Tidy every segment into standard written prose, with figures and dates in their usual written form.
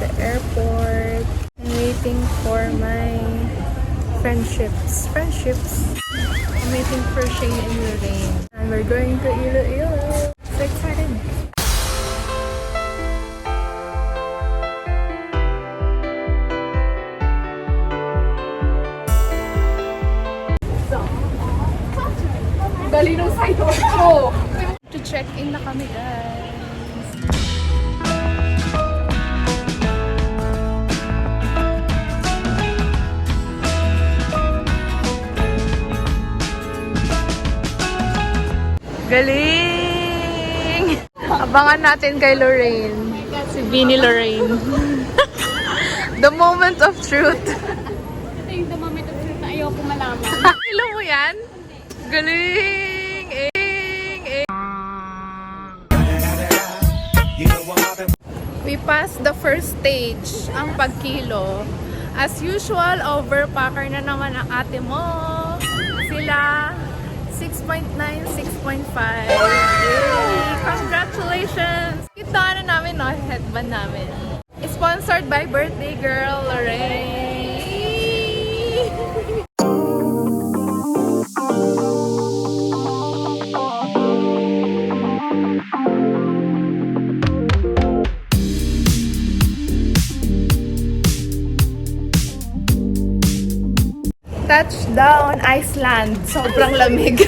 the airport. I'm waiting for my friendships. I'm waiting for Shane and Lorraine. And we're going to Iloilo. So excited. Dali ng side ko. To check in na kami, guys. Galing! Abangan natin kay Lorraine. Si Vinnie Lorraine. The moment of truth. Ito yung the moment of truth na ayoko malaman. Hello mo yan? Galing! We passed the first stage, ang pagkilo. As usual, overpacker na naman ang ate mo. Sila, 6.9, 6.5. Yay! Congratulations! Kita na namin, no? Headband namin. Sponsored by birthday girl, Lorraine. Touchdown, Iceland. Sobrang lamig.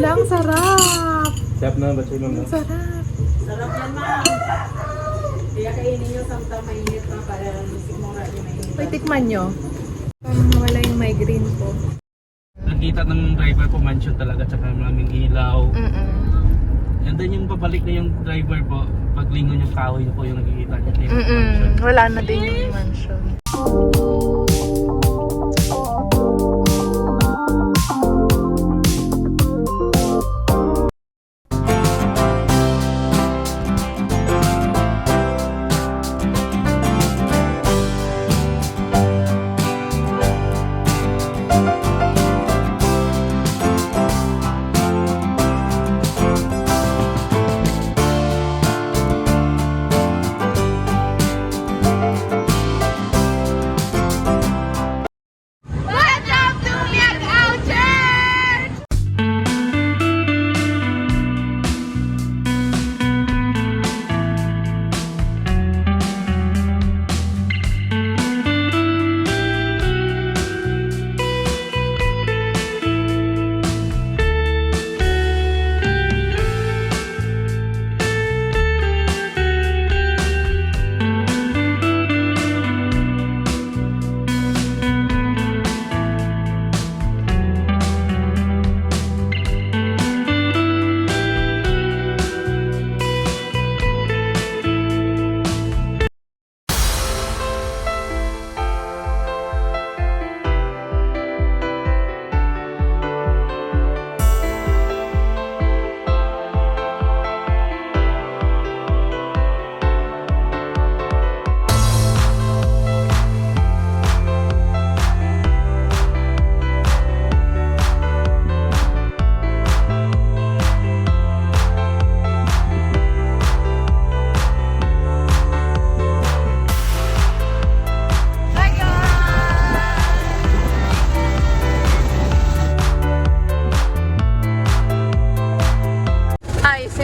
Ang sarap! Sarap na ba siya, ma'am? Sarap! Sarap yan, ma'am. Kaya kainin nyo samtang mainit na para sigmura yung mainit. Uy, tikman nyo. Wala yung migraine ko. Nakita ng driver po, mansion talaga, tsaka maraming ilaw. And then yung pabalik na yung driver po, paglingon yung kahoy na po yung nakikita niya. Yung mansion. Wala na din yung mansion.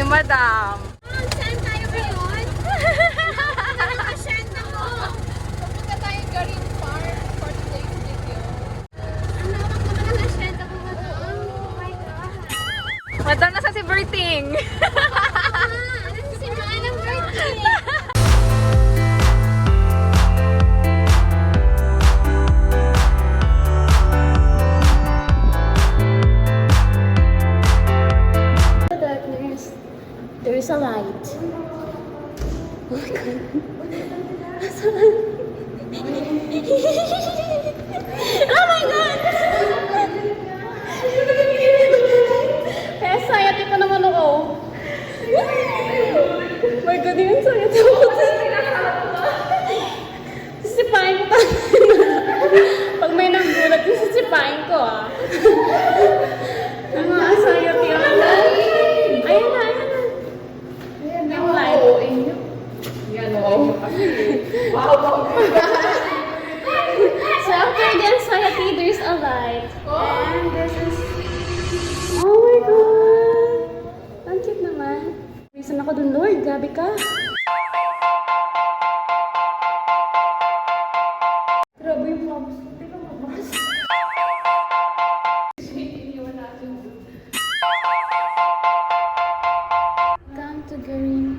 Madam. Saan tayo ngayon? Nakakasyan ako. Pupunta tayong Green Farm for today's video. Ang lawak naman ang asyan ako madam. Oh my God. Madam, nasa si Berting. Nasisimlaan ng birthday. There is a light. Oh my God! Kaya sayat pa naman ako. My God, yun sayat ako. Sisipain ko pa. Pag may naggulat, sisipain ko ah. Ang mga sayat yun. Ayun na, ayun na. Yung light. So after the anxiety, there's a light. And this is... Oh my God! Ang cute naman. Reason ako dun, Lord. Grabe ka. Grabe yung vlogs. Teka, mabas. Come to Green.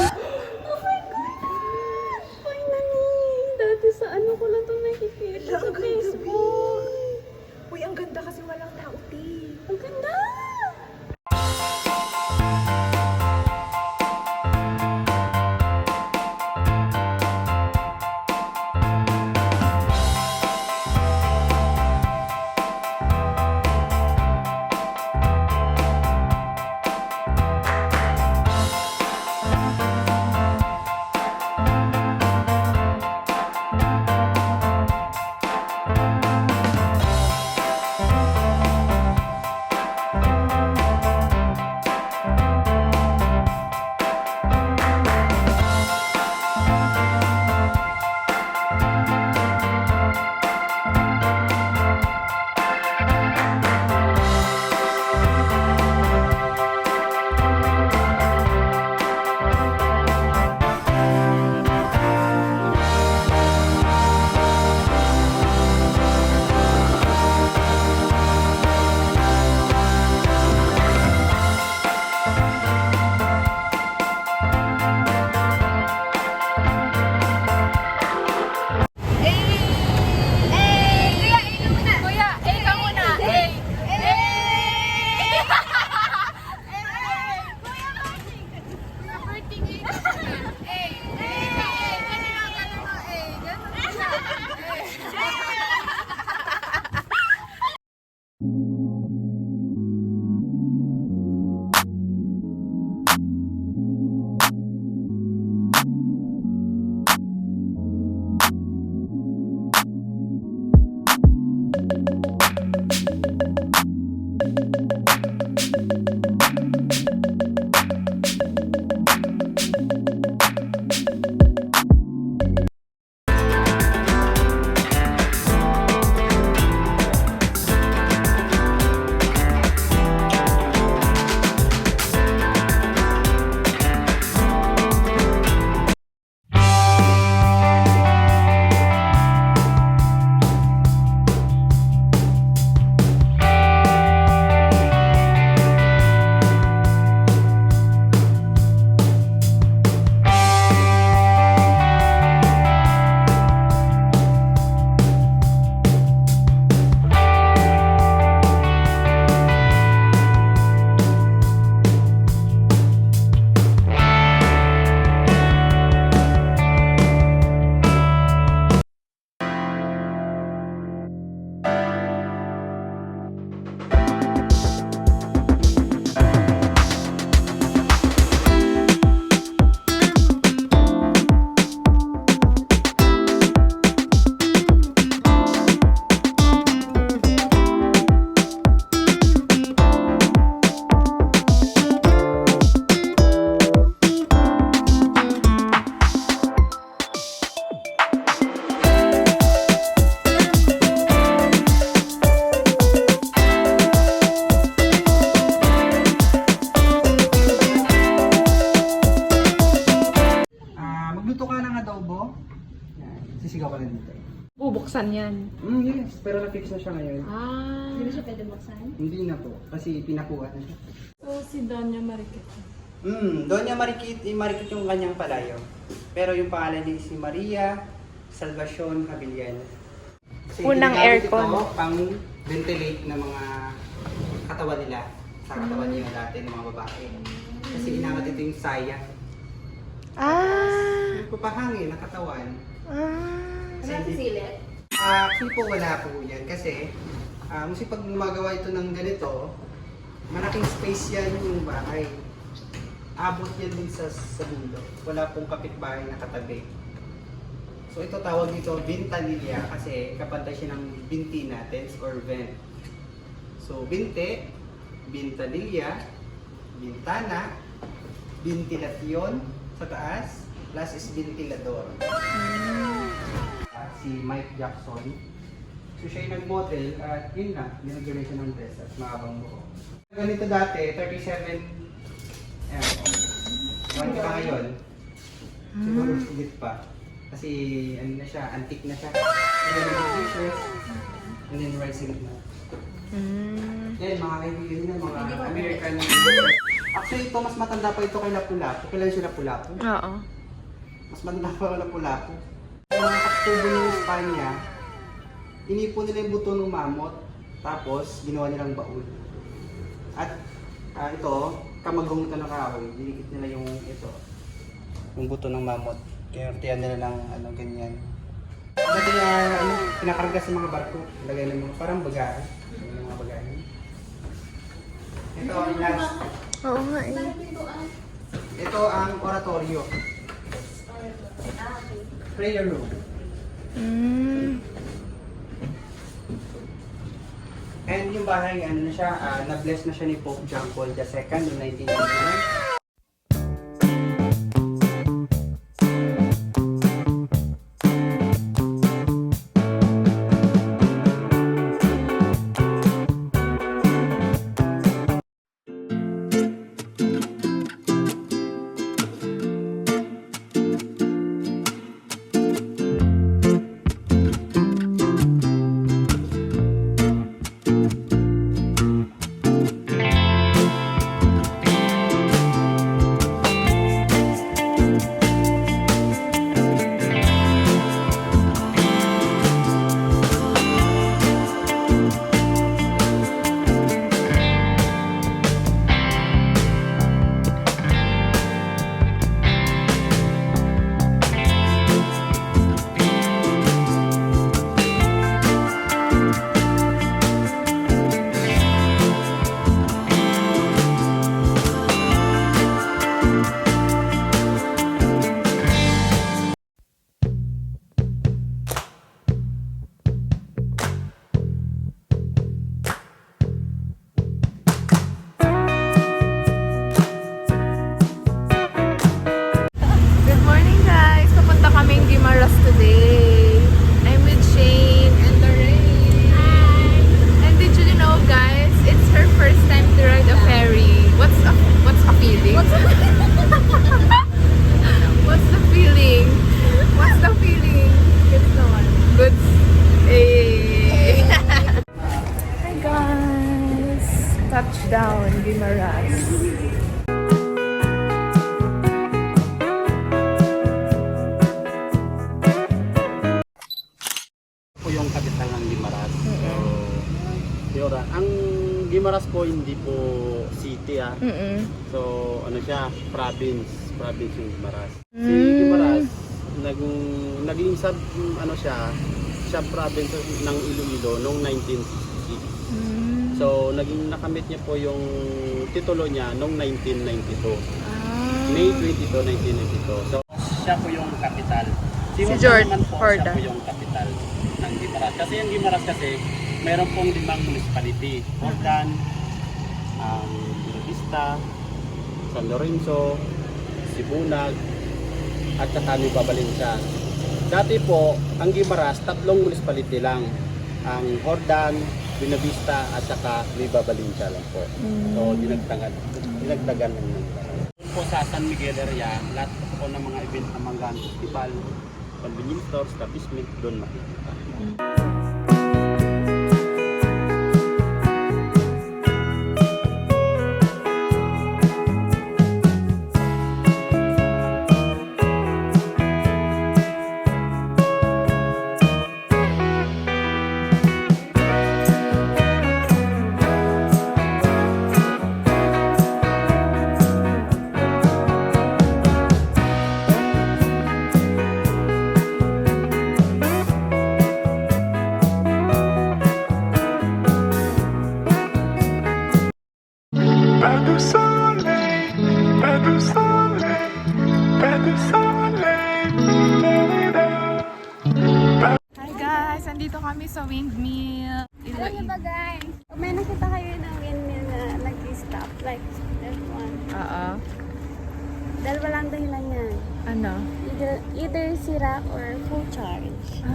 Oh my gosh! Finally! Dati sa ano ko lang ito nakikita sa Facebook. Uy, ang ganda kasi walang tao, Ti. Ang ganda! sisigaw ka na dito. Bubuksan yan. Yes, pero na-fix na siya ngayon. Ah. Hindi na siya pwede buksan? Hindi na po, kasi pinakuha na siya. So, si Doña Marikit. Doña Marikit, Marikit yung kanyang palayo. Pero yung pangalan niya si Maria Salvacion Cabillan. Kasi Unang ginagamit aircon. Ito pang ventilate ng mga katawan nila. sa katawan niya dati ng mga babae. Kasi inangat ito yung saya. Nagpapahangin na katawan. Kasi Silit? actually po wala po yan kasi kasi pag gumagawa ito ng ganito, malaking space yan yung bahay. Abot yan din sa dulo. Wala pong kapitbahay na katabi. So ito tawag dito ventanilla kasi kapantay siya ng binti natin or vent. So binte, ventanilla, bintana, ventilasyon sa taas, plus is ventilador. Si Mike Jackson. So siya yung nag-model at yun na, binagyan siya ng dress at mahabang buhok. Ganito dati, 37 1 ka ngayon. Siguro higit pa. Kasi ano na siya, antique na siya. Then pictures, and then rising na. Yan, mga kaibigan nila, mga American. Actually, ito mas matanda pa ito kay Lapu-Lapu. Kailan siya Lapu-Lapu? Oo. Mas matanda pa kay Lapu-Lapu. Mga Oktubo ng Espanya, inipon nila yung buto ng mamot, tapos ginawa nilang baul. At ito, kamagong ito ng kahoy, dinikit nila yung ito, yung buto ng mamot. Kinurtihan nila ng ano, ganyan. Dati pinakarga sa mga barko, lagay ng mga parang bagahe. Yung mga bagahe. Ito ang last. Oo nga eh. Ito ang oratorio. Prayer room. And yung bahay, ano na siya, na-bless na siya ni Pope John Paul II noong 1989. Good morning guys! Papunta kaming Guimaras today. I'm with Shane and Lorraine. Hi! And did you know guys, it's her first time to ride a ferry. What's a feeling? What's the feeling? What's the feeling? Good naman. Good. Hey! Hi guys! Touchdown, Guimaras. Po yung kapital ng Guimaras. So, yun, ang Guimaras po hindi po city So, ano siya, province yung Guimaras. Si Guimaras, naging sub-province ng Iloilo noong 1966. So, naging nakamit niya po yung titulo niya noong 1992. May 22, 1992. So, siya po yung kapital. Si George Siya Horda. po yung kapital ng Guimaras. Kasi yung Guimaras kasi, mayroon pong 5 municipality. Hordan, Vista, San Lorenzo, Sibunag, at saka Nueva Valencia. Dati po, ang Guimaras, 3 municipality lang. Ang Hordan, Buenavista, at saka Nueva Valencia lang po. So, dinagdagan ng nila. Po sa San Miguel area, lahat po ng mga event ng Manggaan Festival, convenience stores, establishment, doon makikita. Perdue soleil, perdue soleil, perdue soleil. Hi guys! Andito kami sa windmill. Alam niyo ba guys, pag may nakita kayo ng windmill na nag-stop, like that one, Oo. dalawa lang dahilan yan. Ano? Either sira or full charge.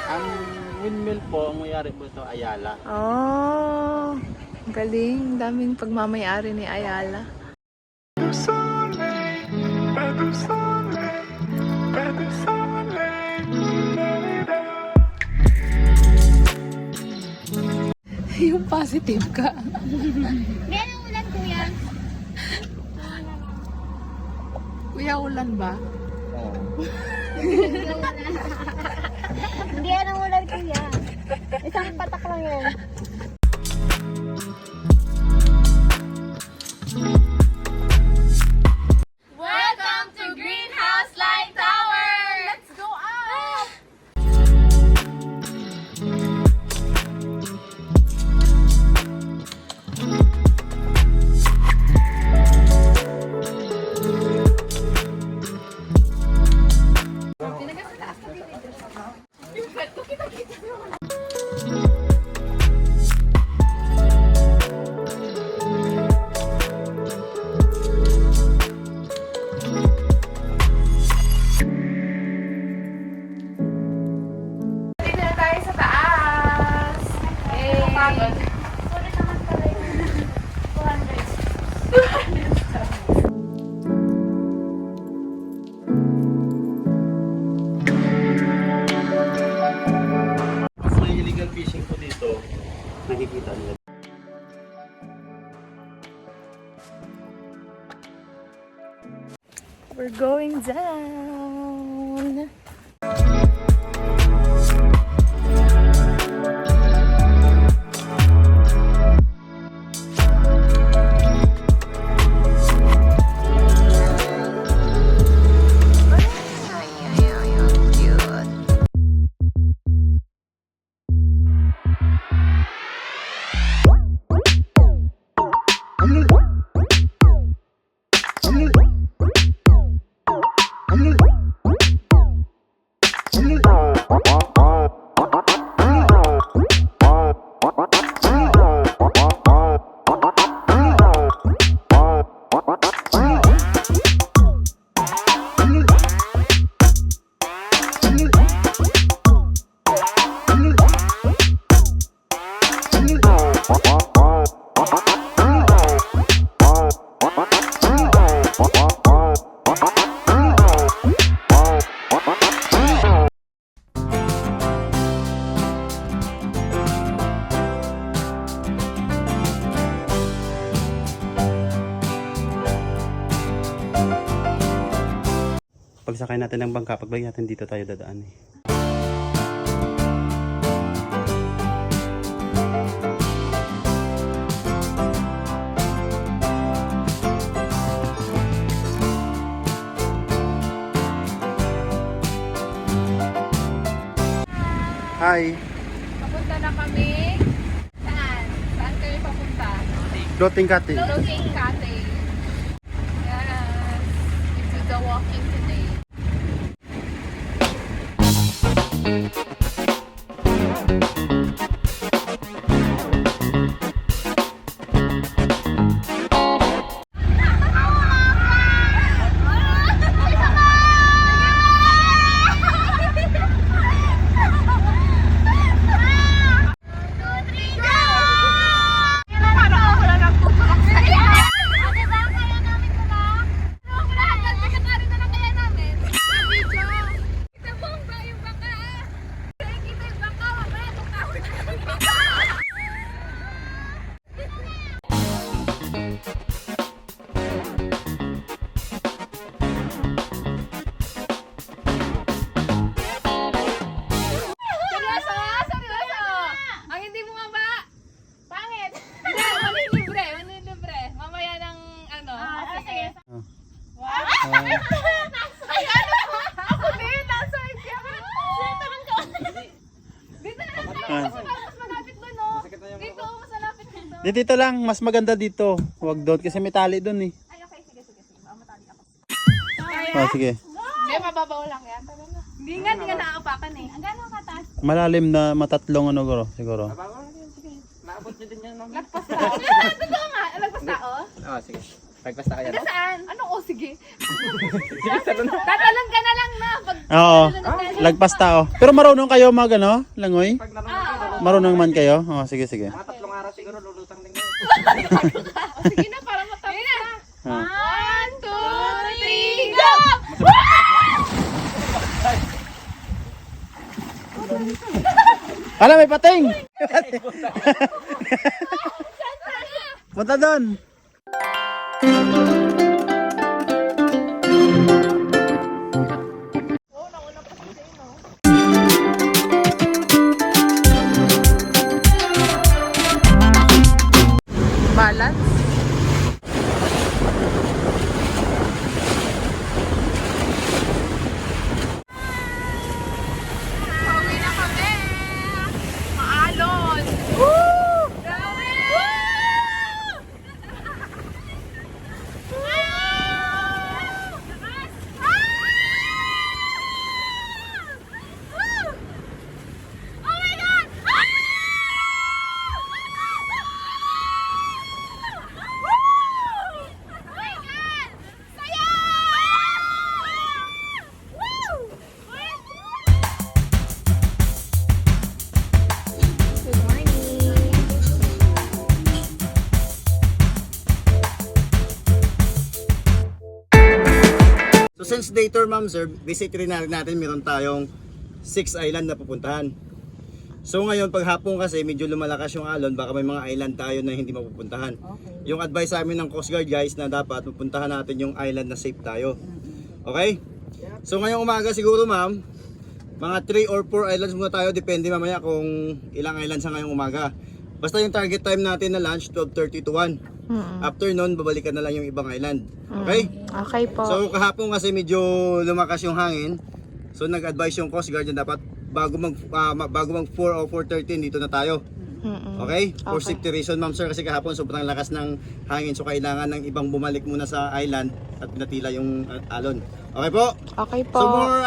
Ang windmill po, ang mayari po ito, Ayala. Oh! Galing. Daming pagmamayari ni Ayala. Perdue soleil, perdue soleil, perdue soleil. Yung positive ka. Ngayon ang ulan kuya. Kuya, ulan ba? Hindi yan ang ulan kuya. Isang patak lang yan. Welcome to Greenhouse Light Tower! Let's go up! Dito na tayo sa taas! Eh, pagod. Sulit naman pala yun. 200. Mas may illegal fishing po dito, nakikita nila. We're going down! Pagsakay natin ng bangka, pagbalik natin dito tayo dadaan eh. Hi! Papunta na kami. Saan? Saan kayo papunta? Floating cottage. Floating cottage. Yes. We do the walking today. Dito lang, mas maganda dito. Huwag doon kasi may tali doon eh. Ay, okay. Sige. Matali ako. Oh, sige. Hindi, mababaw lang yan. Tara na. Hindi nga nakakapakan eh. Ang gano'ng kataas? Malalim na matatlong ano siguro. Lagpas tao. Totoo nga, lagpas tao. Sige. Pagpasta ka yan. Taga saan? Ano? O, sige. Tatalon ka na lang na. Pag Oo. Lagpas tao. Pero marunong kayo mag ano, langoy? Marunong man kayo? Oh, sige. Tatlong araw siguro lulutang din. O, sige na, para matapos na. Ah. 1, 2, 3, go! Hala, may pating! Punta doon! Balance. Pauwi na kami. Maalon. Woo! Grabe! Oh my God! So since day tour ma'am sir, basically natin meron tayong 6 island na pupuntahan. So ngayon pag hapon kasi medyo lumalakas yung alon, baka may mga island tayo na hindi mapupuntahan. Yung advice sa amin ng Coast Guard guys na dapat pupuntahan natin yung island na safe tayo. Okay? So ngayong umaga siguro ma'am, mga 3 or 4 islands muna tayo, depende mamaya kung ilang islands sa ngayong umaga. Basta yung target time natin na lunch 12:30 to 1. After nun, babalikan na lang yung ibang island. Okay? Okay po. So kahapon kasi medyo lumakas yung hangin. So nag-advise yung Coast Guard na dapat bago mag 4 o 4:30 dito na tayo. Okay? For safety reason ma'am sir, kasi kahapon sobrang lakas ng hangin, so kailangan ng ibang bumalik muna sa island at pinatila yung alon. Okay po? Okay po. So more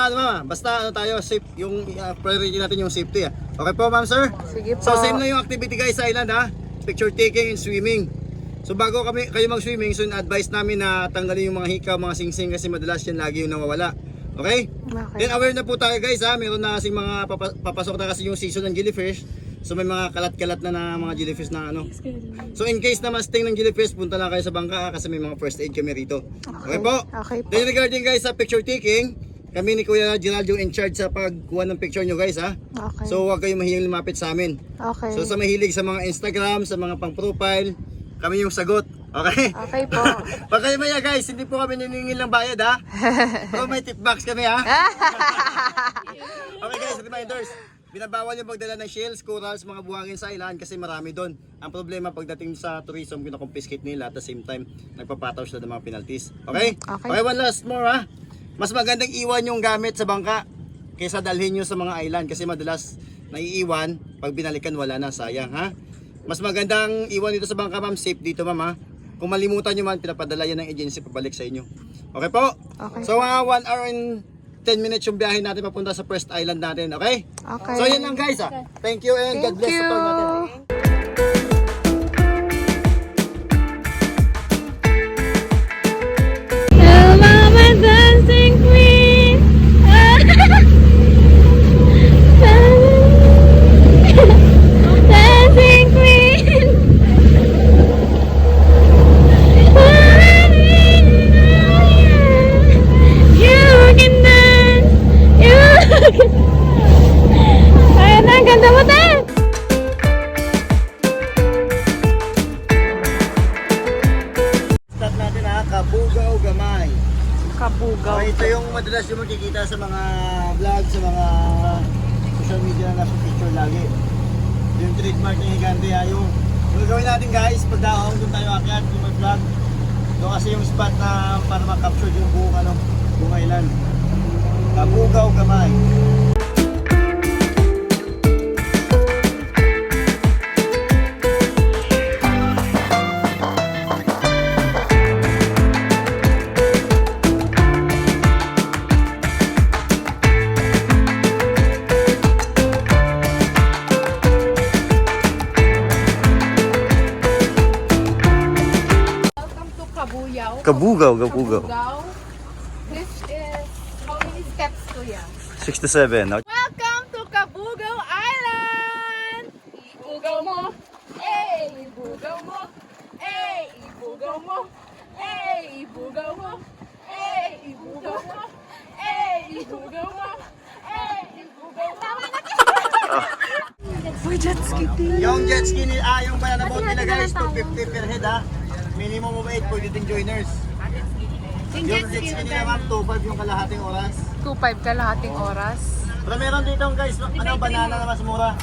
basta tayo safe, yung priority natin yung safety. Okay po ma'am sir? Sige po. So same na yung activity guys sa island picture taking and swimming. So bago kayo mag-swimming, so advice namin na tanggalin yung mga hikaw, mga singsing kasi madalas yan lagi yung nawawala. Okay? Then aware na po tayo guys meron na kasing mga papasok na kasi yung season ng jellyfish. So may mga kalat-kalat na mga jellyfish na ano. So in case na masting ng jellyfish, punta lang kayo sa bangka kasi may mga first aid kami rito. Okay po? Okay po. Then regarding guys sa picture taking, kami ni Kuya Gerald yung in charge sa pagkuha ng picture nyo guys Okay. So huwag kayong mahihing lumapit sa amin. Okay. So sa mahilig sa mga Instagram, sa mga pang profile, kami yung sagot. Okay? Okay po. Pag kayo maya guys, hindi po kami niningil ng bayad Pero may tip box kami Okay guys, reminders. Binabawal yung pagdala ng shells, corals, mga buhangin sa island kasi marami doon. Ang problema pagdating sa tourism, kinakompiskate nila at the same time, nagpapataw sila ng mga penalties. Okay? Okay, one last more Mas magandang iwan yung gamit sa bangka kaysa dalhin nyo sa mga island kasi madalas naiiwan, pag binalikan wala na, sayang Mas magandang iwan dito sa bangka ma'am, safe dito ma'am Kung malimutan nyo man, pinapadala yan ng agency pabalik sa inyo. Okay po? Okay. So 1 hour and 10 minutes yung biyahe natin papunta sa first island natin, okay? Okay. So yan lang guys Thank you and God bless sa tour natin. Hello, Mama Dancing Queen! Dancing Queen! You can dance! You can... Ayan na, ang ganda mo tayo! Start natin Kabugaw Gamay. Kabugaw. Okay, ito yung madalas yung makikita sa mga vlog, sa mga social media na nasa picture lagi. Yung trademark ng Higante yung gagawin natin guys, pagdaong doon tayo akyat, yung may vlog. Doon kasi yung spot na para makapture yung buong island. Kabugaw Gamay. Kabuyaw. Kabugaw. Kabugaw. This is, how many steps kuya? 67. No? Welcome to Kabugaw Island! Ibugaw mo! Eh! Ibugaw mo! Eh! Ibugaw mo! Eh! Ibugaw mo! Eh! Ibugaw mo! Eh! Ibugaw mo! Eh! Ibugaw mo! Uy, jet ski din! Yung jet ski yung banana boat nila guys, 250 per head ha. Minimum of 8 pwede din joiners. Yung jet ski nila ma'am, 2.5 yung kalahating oras. 2.5 kalahating oras. Pero meron dito guys, banana na mas mura.